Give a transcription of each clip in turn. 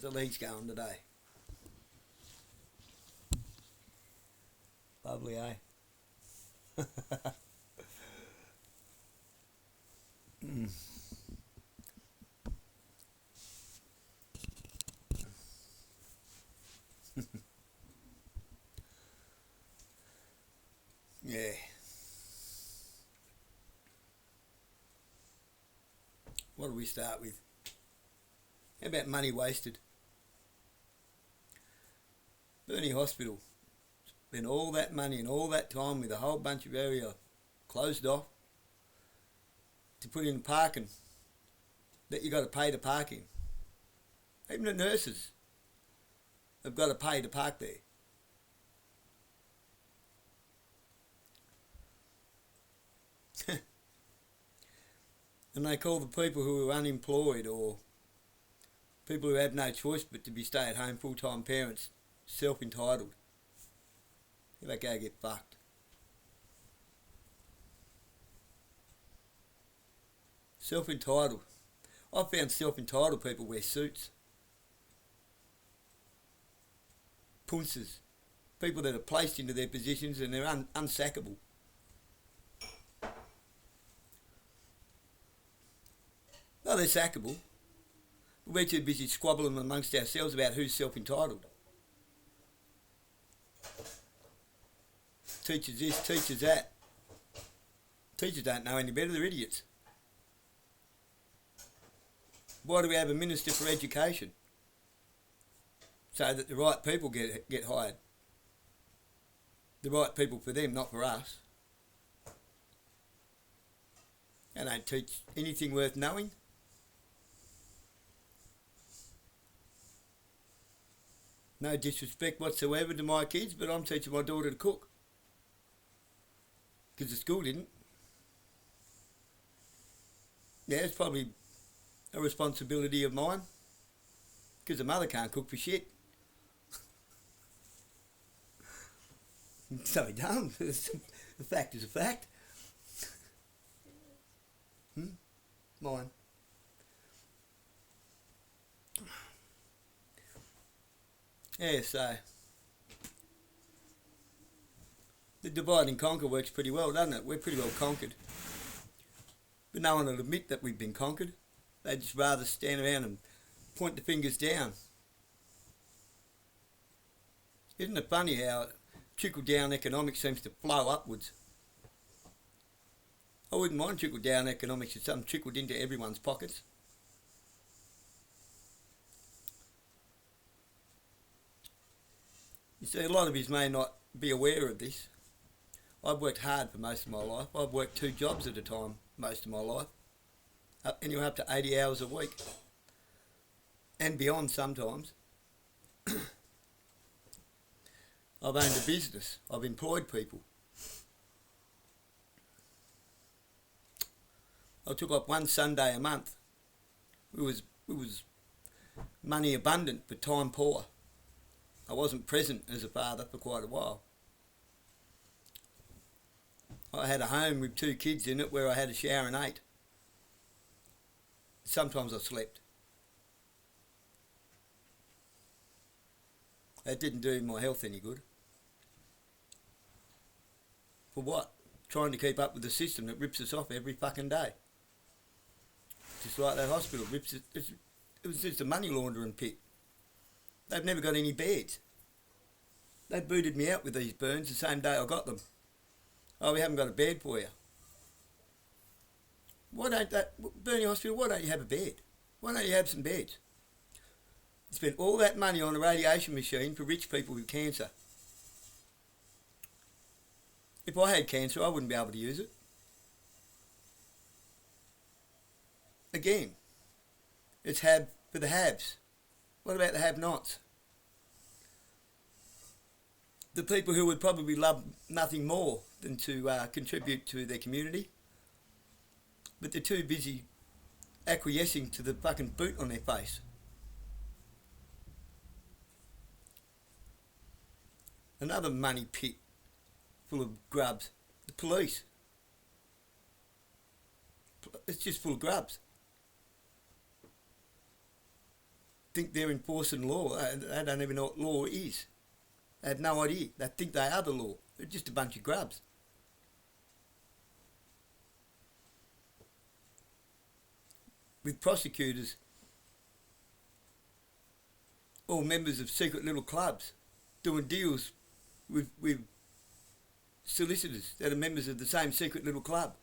How's the legs going today? Lovely, eh? Mm. Yeah. What do we start with? How about money wasted? Burnie Hospital spent all that money and all that time with a whole bunch of area closed off to put in parking that you got to pay to park in. Even the nurses have got to pay to park there. And they call the people who are unemployed or people who have no choice but to be stay-at-home full-time parents self-entitled. They go get fucked. Self-entitled. I found self-entitled people wear suits. Punces. People that are placed into their positions and they're unsackable. No, they're sackable. But we're too busy squabbling amongst ourselves about who's self-entitled. Teachers this, teachers that. Teachers don't know any better, they're idiots. Why do we have a Minister for Education? So that the right people get hired. The right people for them, not for us. They don't teach anything worth knowing. No disrespect whatsoever to my kids, but I'm teaching my daughter to cook. Because the school didn't. Yeah, it's probably a responsibility of mine. Because the mother can't cook for shit. So dumb. The fact is a fact. Mine. Yeah, so the divide and conquer works pretty well, doesn't it? We're pretty well conquered. But no one will admit that we've been conquered. They'd just rather stand around and point the fingers down. Isn't it funny how trickle-down economics seems to flow upwards? I wouldn't mind trickle-down economics if something trickled into everyone's pockets. You see, a lot of us may not be aware of this. I've worked hard for most of my life. I've worked 2 jobs at a time most of my life. Anywhere up to 80 hours a week. And beyond sometimes. I've owned a business. I've employed people. I took off one Sunday a month. It was money abundant but time poor. I wasn't present as a father for quite a while. I had a home with 2 kids in it where I had a shower and ate. Sometimes I slept. That didn't do my health any good. For what? Trying to keep up with the system that rips us off every fucking day. Just like that hospital rips it. It was just a money laundering pit. They've never got any beds. They booted me out with these burns the same day I got them. Oh, we haven't got a bed for you. Why don't that, Burnie Hospital, why don't you have a bed? Why don't you have some beds? You spent all that money on a radiation machine for rich people with cancer. If I had cancer, I wouldn't be able to use it. Again, it's have for the haves. What about the have-nots? The people who would probably love nothing more than to contribute to their community, but they're too busy acquiescing to the fucking boot on their face. Another money pit full of grubs. The police. It's just full of grubs. think they're enforcing law. They don't even know what law is. They have no idea. They think they are the law. They're just a bunch of grubs. With prosecutors, all members of secret little clubs, doing deals with solicitors that are members of the same secret little club,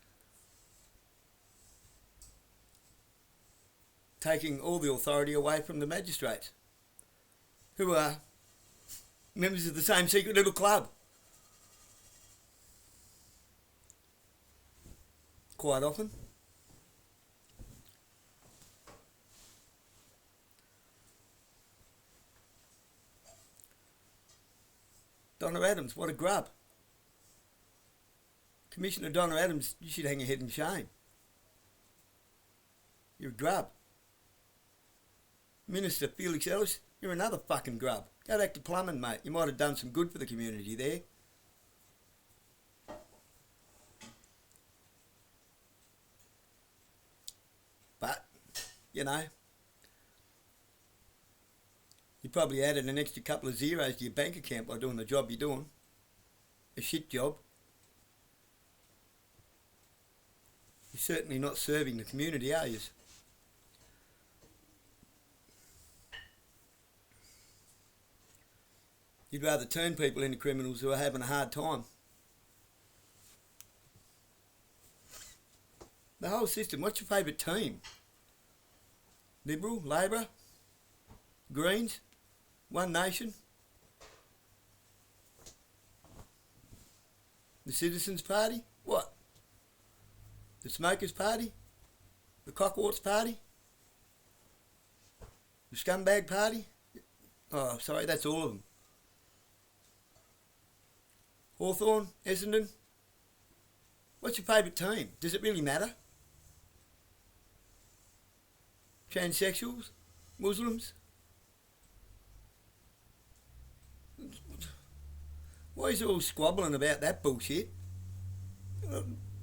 taking all the authority away from the magistrates, who are members of the same secret little club. Quite often. Donna Adams, what a grub. Commissioner Donna Adams, you should hang your head in shame. You're a grub. Minister Felix Ellis, you're another fucking grub. Go back to plumbing, mate. You might have done some good for the community there. But, you know, you probably added an extra couple of zeros to your bank account by doing the job you're doing. A shit job. You're certainly not serving the community, are you? You'd rather turn people into criminals who are having a hard time. The whole system, what's your favourite team? Liberal, Labor, Greens, One Nation, the Citizens Party? What? The Smokers Party? The Cockwarts Party? The Scumbag Party? Oh, sorry, that's all of them. Hawthorn, Essendon? What's your favourite team? Does it really matter? Transsexuals? Muslims? Why is it all squabbling about that bullshit?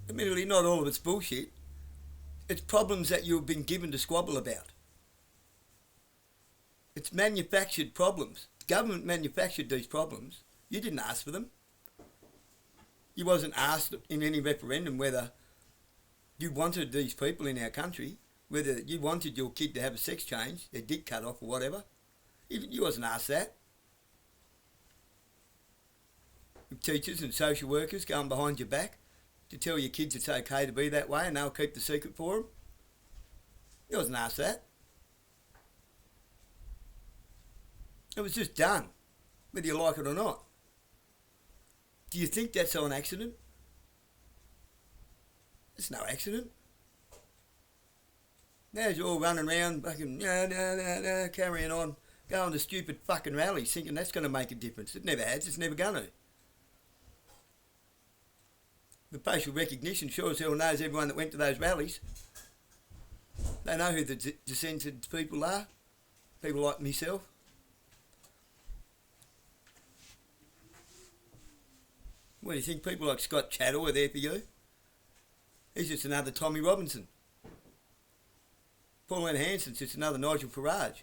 Admittedly, not all of it's bullshit. It's problems that you've been given to squabble about. It's manufactured problems. The government manufactured these problems. You didn't ask for them. You wasn't asked in any referendum whether you wanted these people in our country, whether you wanted your kid to have a sex change, their dick cut off or whatever. You wasn't asked that. Teachers and social workers going behind your back to tell your kids it's okay to be that way and they'll keep the secret for them. You wasn't asked that. It was just done, whether you like it or not. Do you think that's on accident? It's no accident. Now you're all running around fucking carrying on, going to stupid fucking rallies thinking that's going to make a difference. It never has, it's never going to. The facial recognition sure as hell knows everyone that went to those rallies. They know who the dissented people are. People like myself. What do you think? People like Scott Chattle are there for you? He's just another Tommy Robinson. Pauline Hanson's just another Nigel Farage.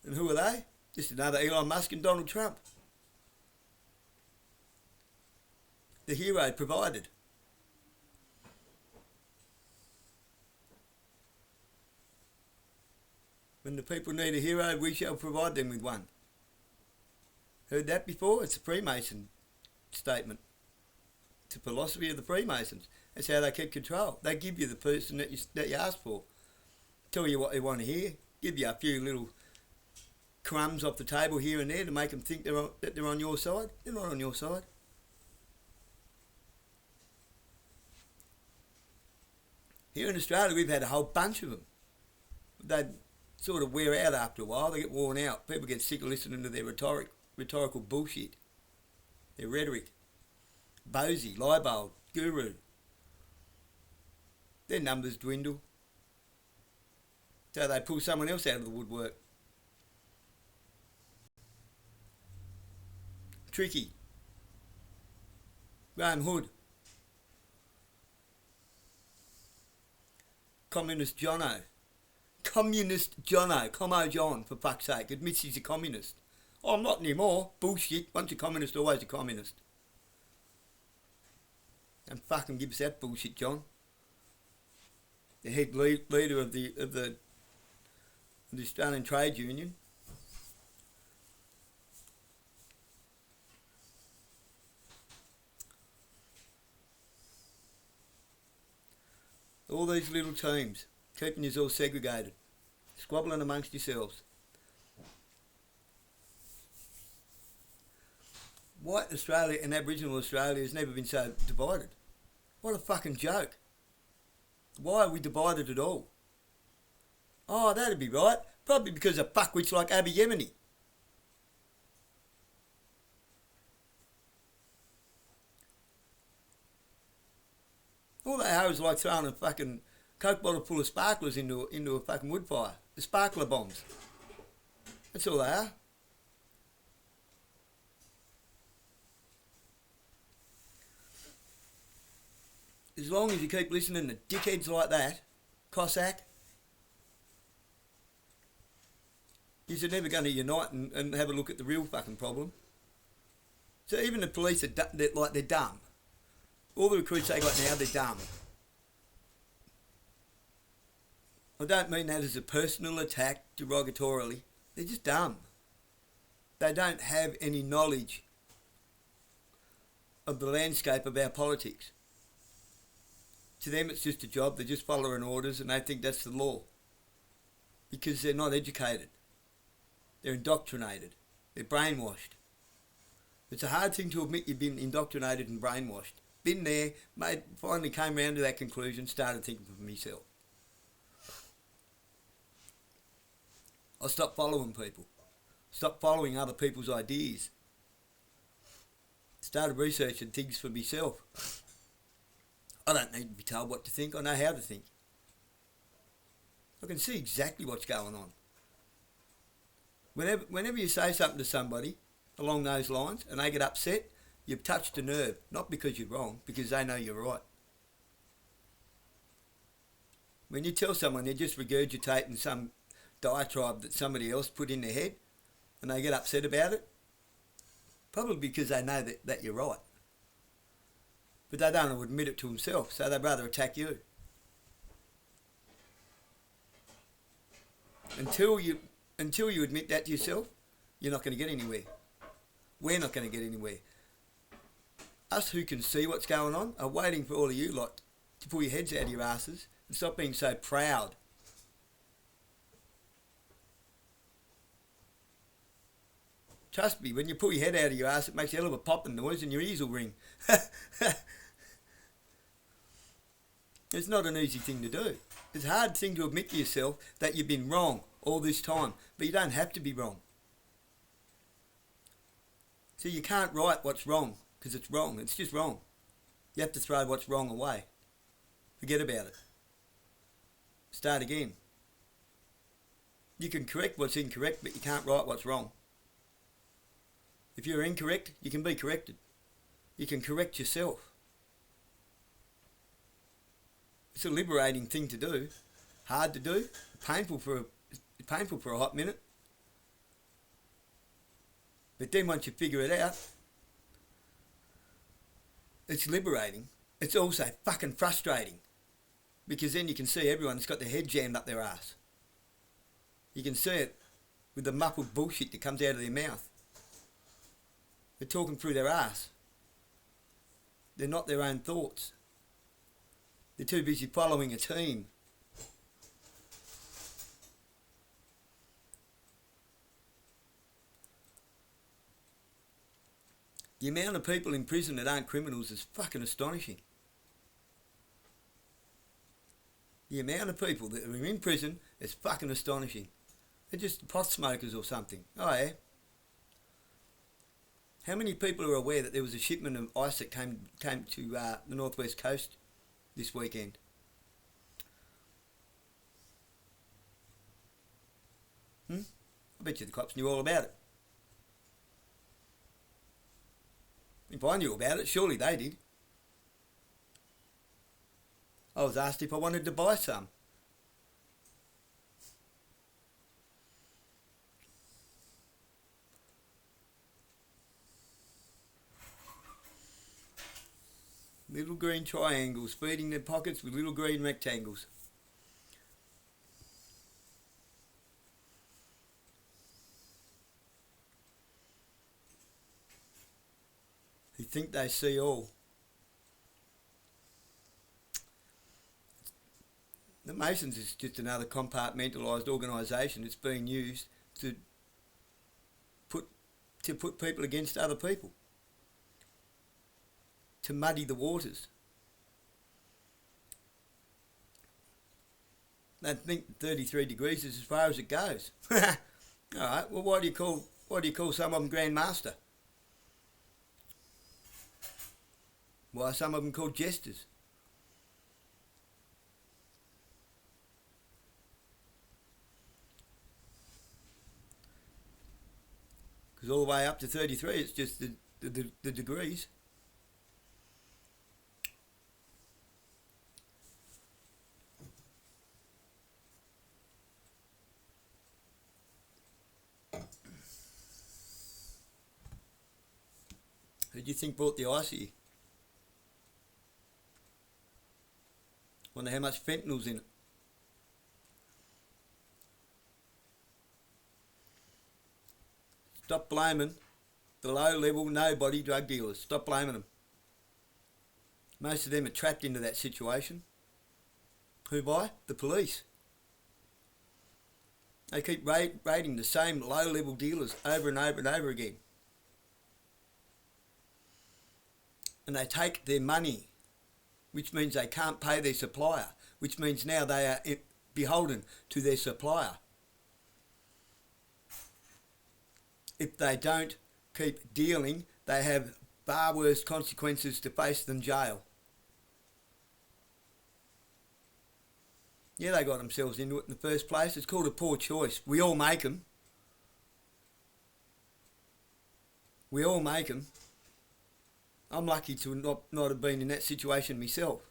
And who are they? Just another Elon Musk and Donald Trump. The hero provided. When the people need a hero, we shall provide them with one. Heard that before? It's a Freemason statement. It's a philosophy of the Freemasons. That's how they keep control. They give you the person that you ask for. Tell you what they want to hear. Give you a few little crumbs off the table here and there to make them think that they're on your side. They're not on your side. Here in Australia, we've had a whole bunch of them. They sort of wear out after a while. They get worn out. People get sick of listening to their rhetorical bullshit. Their rhetoric. Bosie, Leibold, Guru. Their numbers dwindle. So they pull someone else out of the woodwork. Tricky. Graham Hood. Communist Jono. Communist Jono, Commo John, for fuck's sake, admits he's a communist. Oh, I'm not anymore. Bullshit. Once a communist, always a communist. And fucking give us that bullshit, John. The head leader of the Australian Trade Union. All these little teams, keeping you all segregated, squabbling amongst yourselves. White Australia and Aboriginal Australia has never been so divided. What a fucking joke. Why are we divided at all? Oh, that'd be right. Probably because of fuckwits like Abiy Yemeni. All they are is like throwing a fucking Coke bottle full of sparklers into a fucking wood fire. The sparkler bombs. That's all they are. As long as you keep listening to dickheads like that, Cossack, you're never going to unite and have a look at the real fucking problem. So even the police they're dumb. All the recruits they got now, they're dumb. I don't mean that as a personal attack derogatorily. They're just dumb. They don't have any knowledge of the landscape of our politics. To them it's just a job, they're just following orders and they think that's the law. Because they're not educated. They're indoctrinated. They're brainwashed. It's a hard thing to admit you've been indoctrinated and brainwashed. Been there, finally came round to that conclusion, started thinking for myself. I stopped following people. Stopped following other people's ideas. Started researching things for myself. I don't need to be told what to think, I know how to think. I can see exactly what's going on. Whenever you say something to somebody along those lines and they get upset, you've touched a nerve, not because you're wrong, because they know you're right. When you tell someone they're just regurgitating some diatribe that somebody else put in their head and they get upset about it, probably because they know that you're right. But they don't want to admit it to themselves, so they'd rather attack you. Until you admit that to yourself, you're not going to get anywhere. We're not going to get anywhere. Us who can see what's going on are waiting for all of you lot to pull your heads out of your asses and stop being so proud. Trust me, when you pull your head out of your ass, it makes a hell of a popping noise and your ears will ring. It's not an easy thing to do. It's a hard thing to admit to yourself that you've been wrong all this time, but you don't have to be wrong. So you can't write what's wrong, because it's wrong. It's just wrong. You have to throw what's wrong away. Forget about it. Start again. You can correct what's incorrect, but you can't write what's wrong. If you're incorrect, you can be corrected. You can correct yourself. It's a liberating thing to do. Hard to do. Painful for a hot minute. But then once you figure it out, it's liberating. It's also fucking frustrating. Because then you can see everyone that's got their head jammed up their ass. You can see it with the muffled bullshit that comes out of their mouth. They're talking through their ass. They're not their own thoughts. They're too busy following a team. The amount of people in prison that aren't criminals is fucking astonishing. The amount of people that are in prison is fucking astonishing. They're just pot smokers or something. Oh yeah. How many people are aware that there was a shipment of ice that came to the northwest coast this weekend? I bet you the cops knew all about it. If I knew about it, surely they did. I was asked if I wanted to buy some. Little green triangles feeding their pockets with little green rectangles. Who think they see all. The Masons is just another compartmentalised organisation that's being used to put people against other people, to muddy the waters. They think 33 degrees is as far as it goes. All right. Well, why do you call some of them Grand Master? Why are some of them called jesters? Because all the way up to 33, it's just the degrees. Who do you think brought the ice here? Wonder how much fentanyl's in it. Stop blaming the low-level, nobody drug dealers. Stop blaming them. Most of them are trapped into that situation. Who by? The police. They keep raiding the same low-level dealers over and over and over again. And they take their money, which means they can't pay their supplier, which means now they are beholden to their supplier. If they don't keep dealing, they have far worse consequences to face than jail. Yeah, they got themselves into it in the first place. It's called a poor choice. We all make them. We all make them. I'm lucky to not have been in that situation myself.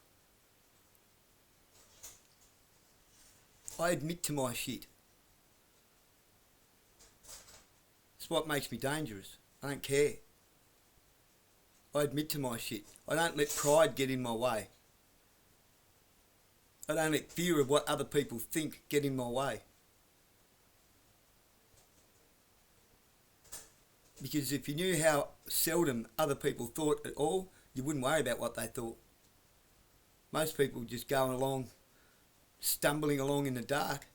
I admit to my shit. It's what makes me dangerous. I don't care. I admit to my shit. I don't let pride get in my way. I don't let fear of what other people think get in my way. Because if you knew how seldom other people thought at all, you wouldn't worry about what they thought. Most people just going along, stumbling along in the dark,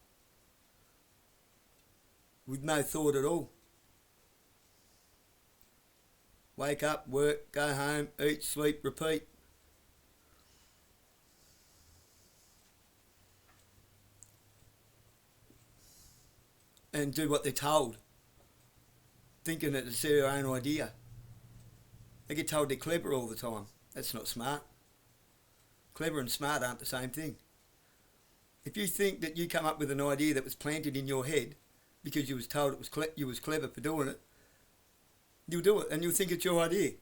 with no thought at all. Wake up, work, go home, eat, sleep, repeat. And do what they're told, thinking that it's their own idea. They get told they're clever all the time. That's not smart. Clever and smart aren't the same thing. If you think that you come up with an idea that was planted in your head because you was told you was clever for doing it, you'll do it and you'll think it's your idea.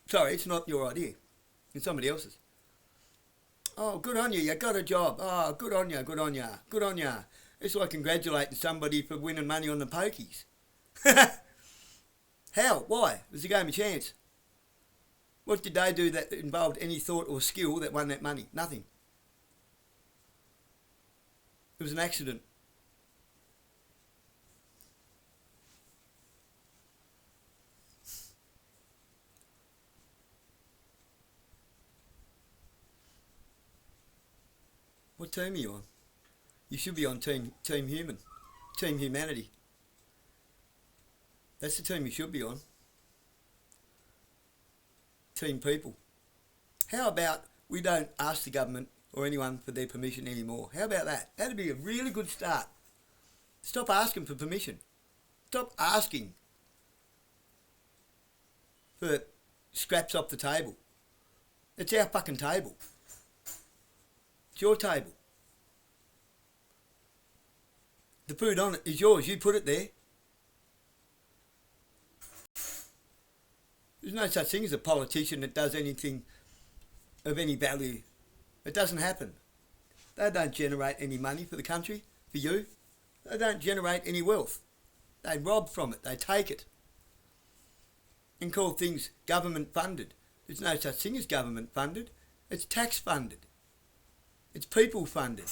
Sorry, it's not your idea. It's somebody else's. Oh, good on you, you got a job. Oh, good on you, good on you, good on you. It's like congratulating somebody for winning money on the pokies. How? Why? It was a game of chance. What did they do that involved any thought or skill that won that money? Nothing. It was an accident. What team are you on? You should be on Team Human. Team Humanity. That's the team you should be on. Team People. How about we don't ask the government or anyone for their permission anymore? How about that? That'd be a really good start. Stop asking for permission. Stop asking for scraps off the table. It's our fucking table. It's your table. The food on it is yours. You put it there. There's no such thing as a politician that does anything of any value. It doesn't happen. They don't generate any money for the country, for you. They don't generate any wealth. They rob from it. They take it. And call things government funded. There's no such thing as government funded. It's tax funded. It's people funded.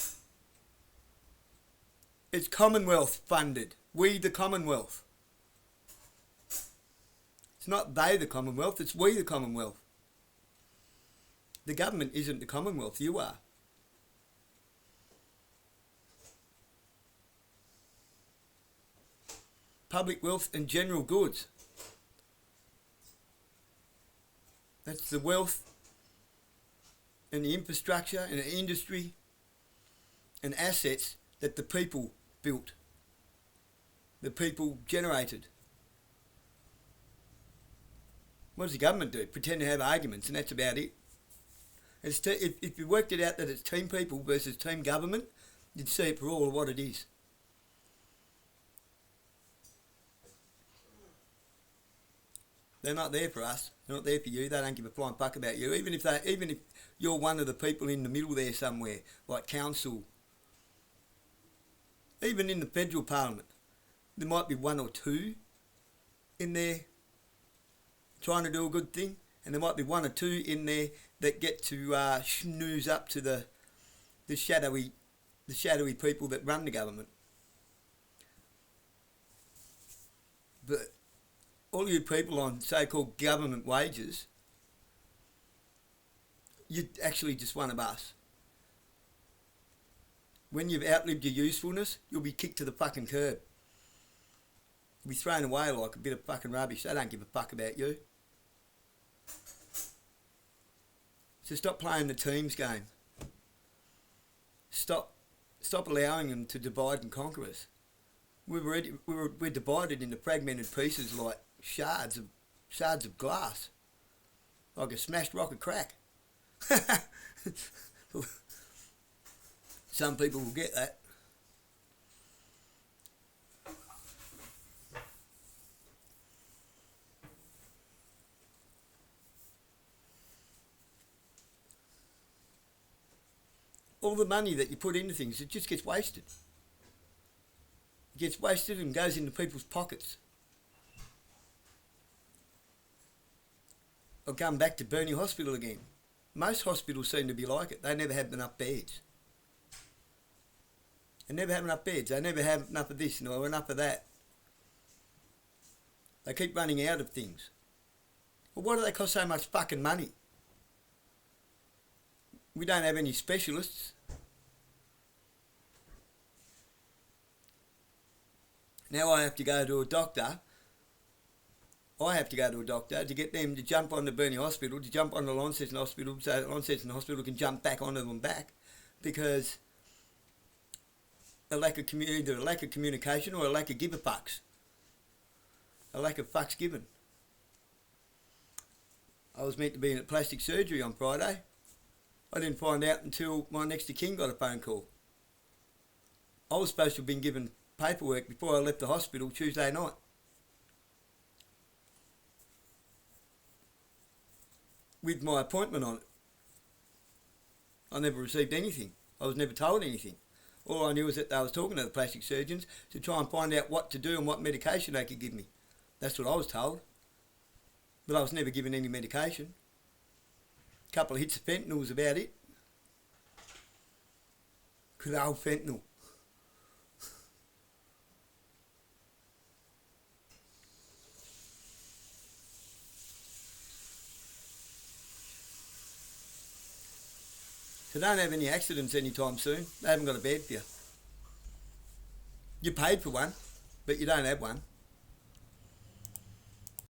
It's Commonwealth funded. We the Commonwealth. It's not they the Commonwealth, it's we the Commonwealth. The government isn't the Commonwealth, you are. Public wealth and general goods. That's the wealth and the infrastructure and the industry and assets that the people built. The people generated. What does the government do? Pretend to have arguments, and that's about it. If you worked it out that it's team people versus team government, you'd see it for all of what it is. They're not there for us. They're not there for you. They don't give a flying fuck about you. Even if you're one of the people in the middle there somewhere, like council, even in the federal parliament, there might be one or two in there trying to do a good thing, and there might be one or two in there that get to snooze up to the shadowy people that run the government. But all you people on so-called government wages, you're actually just one of us. When you've outlived your usefulness, you'll be kicked to the fucking curb. You'll be thrown away like a bit of fucking rubbish. They don't give a fuck about you. So stop playing the teams game. Stop allowing them to divide and conquer us. We're divided into fragmented pieces like shards of glass, like a smashed rock of crack. Some people will get that. All the money that you put into things, it just gets wasted. It gets wasted and goes into people's pockets. I'll come back to Burnie Hospital again. Most hospitals seem to be like it. They never have enough beds. They never have enough beds. They never have enough of this or enough of that. They keep running out of things. Well, why do they cost so much fucking money? We don't have any specialists. Now I have to go to a doctor. I have to go to a doctor to get them to jump on the Burnie Hospital, to jump on the Launceston Hospital, so Launceston Hospital can jump back onto them back, because either a lack of communication or a lack of give a fucks. A lack of fucks given. I was meant to be in plastic surgery on Friday. I didn't find out until my next of kin got a phone call. I was supposed to have been given paperwork before I left the hospital Tuesday night. With my appointment on it. I never received anything. I was never told anything. All I knew was that they was talking to the plastic surgeons to try and find out what to do and what medication they could give me. That's what I was told. But I was never given any medication. A couple of hits of fentanyl was about it. Good old fentanyl. So don't have any accidents anytime soon. They haven't got a bed for you. You paid for one, but you don't have one.